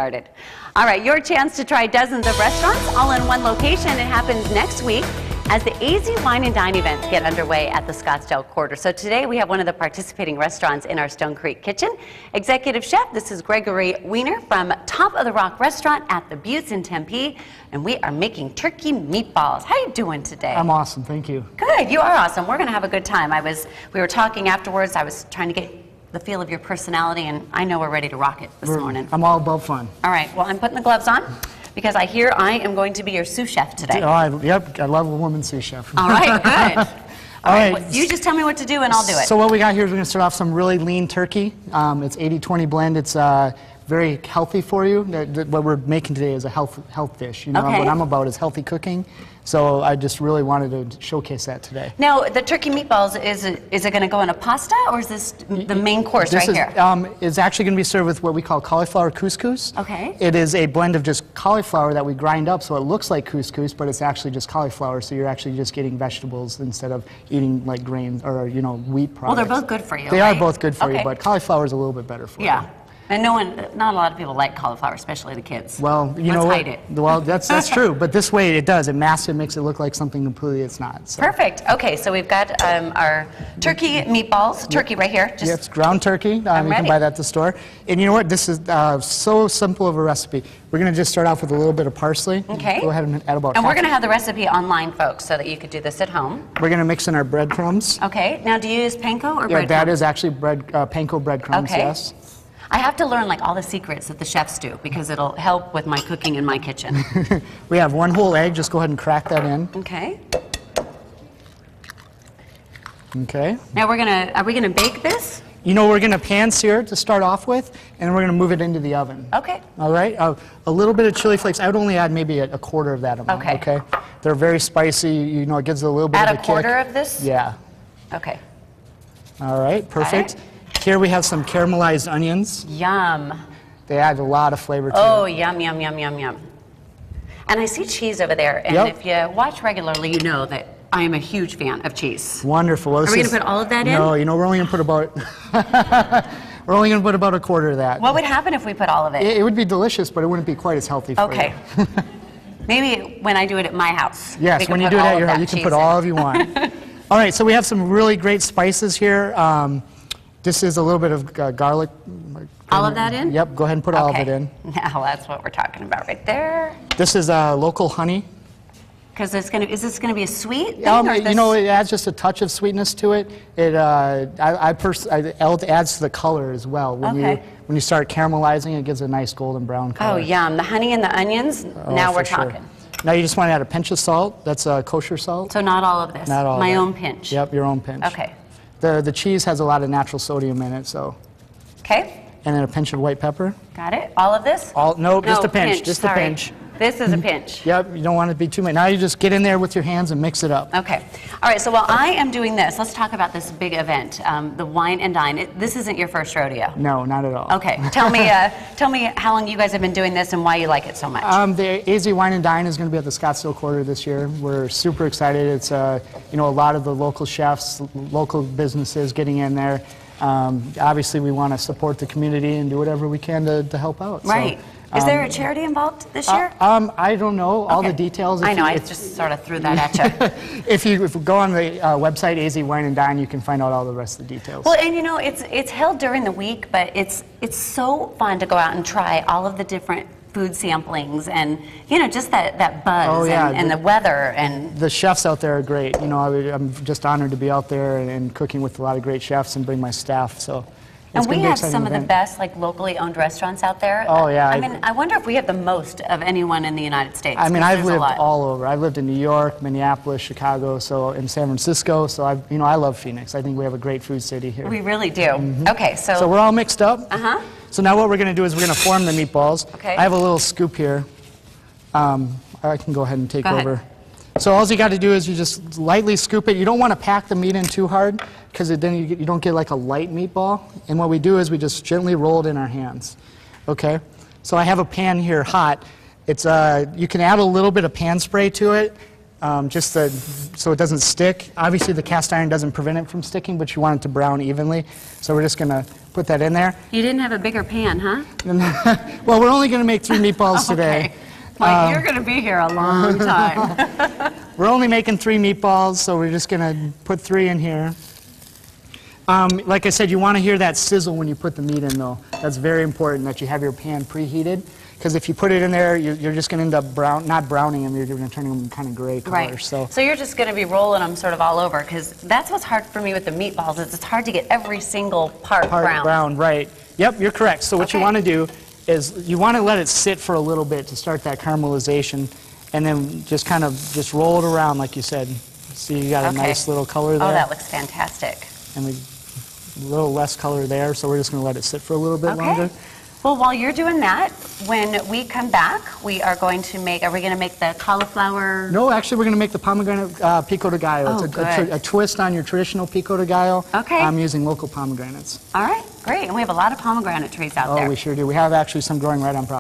started. All right, your chance to try dozens of restaurants all in one location. It happens next week as the AZ Wine and Dine events get underway at the Scottsdale Quarter. So today we have one of the participating restaurants in our Stone Creek kitchen. Executive Chef, this is Gregory Weiner from Top of the Rock Restaurant at the Buttes in Tempe, and we are making turkey meatballs. How are you doing today? I'm awesome, thank you. Good, you are awesome. We're gonna have a good time. We were talking afterwards. I was trying to get the feel of your personality, and I know we're ready to rock it this morning. I'm all about fun. All right, well, I'm putting the gloves on because I hear I am going to be your sous chef today. Yep, I love a woman sous chef. All right, good. All right, right. well, you just tell me what to do and I'll do it. So what we got here is we're going to start off some really lean turkey. It's 80-20 blend. It's very healthy for you. What we're making today is a health dish. You know, Okay. what I'm about is healthy cooking. So I just really wanted to showcase that today. Now, the turkey meatballs, is it going to go in a pasta, or is this the main course right here? It's actually going to be served with what we call cauliflower couscous. Okay. It is a blend of just cauliflower that we grind up so it looks like couscous, but it's actually just cauliflower, so you're actually just getting vegetables instead of eating like grains or, you know, wheat products. Well, they're both good for you, They right? are both good for you, Okay. but cauliflower is a little bit better for you. Yeah. And not a lot of people like cauliflower, especially the kids. Well, you know Let's what? hide it. Well, that's true, but this way it does. It masks it, makes it look like something completely it's not. So. Perfect. Okay, so we've got our turkey meatballs, turkey right here. Yeah, it's ground turkey. You ready. can buy that at the store. And you know what? This is so simple of a recipe. We're going to just start off with a little bit of parsley. Okay. Go ahead and add about And we're half. going to have the recipe online, folks, so that you could do this at home. We're going to mix in our breadcrumbs. Okay. Now, do you use panko or Yeah, breadcrumbs? that is actually panko breadcrumbs, Okay. yes. I have to learn like all the secrets that the chefs do because it'll help with my cooking in my kitchen. We have one whole egg. Just go ahead and crack that in. Okay. Okay. Now are we gonna bake this? You know, we're going to pan sear it to start off with, and we're going to move it into the oven. Okay. All right. A little bit of chili flakes. I would only add maybe a quarter of that amount. Okay. Okay. They're very spicy. You know, it gives it a little bit Add of a a kick. quarter of this? Yeah. Okay. All right. Perfect. Here we have some caramelized onions. Yum. They add a lot of flavor to Oh, it. yum, yum, yum, yum, yum. And I see cheese over there, and Yep. if you watch regularly, you know that I am a huge fan of cheese. Wonderful. Well, Are we going to put all of that in? No, you know, we're only going to put about we're only going to put about a quarter of that. What would happen if we put all of it? It would be delicious, but it wouldn't be quite as healthy for Okay. you. Maybe when I do it at my house. Yes, we can when you put do it all at of your that house, you can cheese put in. all of you want. All right, so we have some really great spices here. This is a little bit of garlic. All of that in? Yep, go ahead and put all of Okay. it in. Now that's what we're talking about right there. This is local honey. Because is this gonna be a sweet thing? Or You know, it adds just a touch of sweetness to it. It adds to the color as well. When you start caramelizing, it gives a nice golden brown color. Oh, yum. The honey and the onions, now we're for sure. talking. Now you just want to add a pinch of salt. That's kosher salt. So not all of this. Not all of My it. own pinch. Yep, your own pinch. Okay. The cheese has a lot of natural sodium in it, so. Okay. And then a pinch of white pepper. Got it? All of this? No, just a pinch. Just sorry. a pinch. This is a pinch. Yep, you don't want it to be too much. Now you just get in there with your hands and mix it up. Okay. All right, so while I am doing this, let's talk about this big event, the Wine and Dine. This isn't your first rodeo. No, not at all. Okay. Tell me how long you guys have been doing this and why you like it so much. The AZ Wine and Dine is going to be at the Scottsdale Quarter this year. We're super excited. It's you know, a lot of the local chefs, local businesses getting in there. Obviously, we want to support the community and do whatever we can to help out. Right. So, is there a charity involved this year? I don't know all the Okay. details. I know, I just sort of threw that at you. If you go on the website AZ Wine and Dine, you can find out all the rest of the details. Well, and you know, it's held during the week, but it's so fun to go out and try all of the different food samplings and, you know, just that buzz and the weather and... The chefs out there are great. You know, I'm just honored to be out there and cooking with a lot of great chefs and bring my staff, so... And we have some of the best, like, locally owned restaurants out there. Oh, yeah. I mean, I wonder if we have the most of anyone in the United States. I mean, I've lived all all over. I've lived in New York, Minneapolis, Chicago, so in San Francisco. So I love Phoenix. I think we have a great food city here. We really do. Okay, so... So we're all mixed up. Uh-huh. So now what we're going to do is we're going to form the meatballs. Okay. I have a little scoop here. I can go ahead and take Go ahead. over. So all you got to do is you just lightly scoop it. You don't want to pack the meat in too hard because then you don't get like a light meatball. And what we do is we just gently roll it in our hands. Okay? So I have a pan here hot. It's you can add a little bit of pan spray to it so it doesn't stick. Obviously the cast iron doesn't prevent it from sticking, but you want it to brown evenly. So we're just going to put that in there. You didn't have a bigger pan, huh? Well, we're only going to make 3 meatballs today. Okay. Mike, you're going to be here a long time. We're only making 3 meatballs, so we're just going to put 3 in here. Like I said, you want to hear that sizzle when you put the meat in, though. That's very important that you have your pan preheated, because if you put it in there, you're just going to end up not browning them. You're going to turn them kind of gray color. Right. So you're just going to be rolling them sort of all over, because that's what's hard for me with the meatballs is it's hard to get every single part brown. Right. Yep, you're correct. So what you want to do is you want to let it sit for a little bit to start that caramelization, and then just kind of just roll it around like you said. See, you got a nice little color there. Oh, that looks fantastic. And a little less color there, so we're just going to let it sit for a little bit longer. Well, while you're doing that, when we come back, we are going to make, are we going to make the cauliflower? No, actually, we're going to make the pomegranate pico de gallo. Oh, it's a twist on your traditional pico de gallo. Okay. I'm using local pomegranates. All right, great. And we have a lot of pomegranate trees out there. Oh, we sure do. We have actually some growing right on property.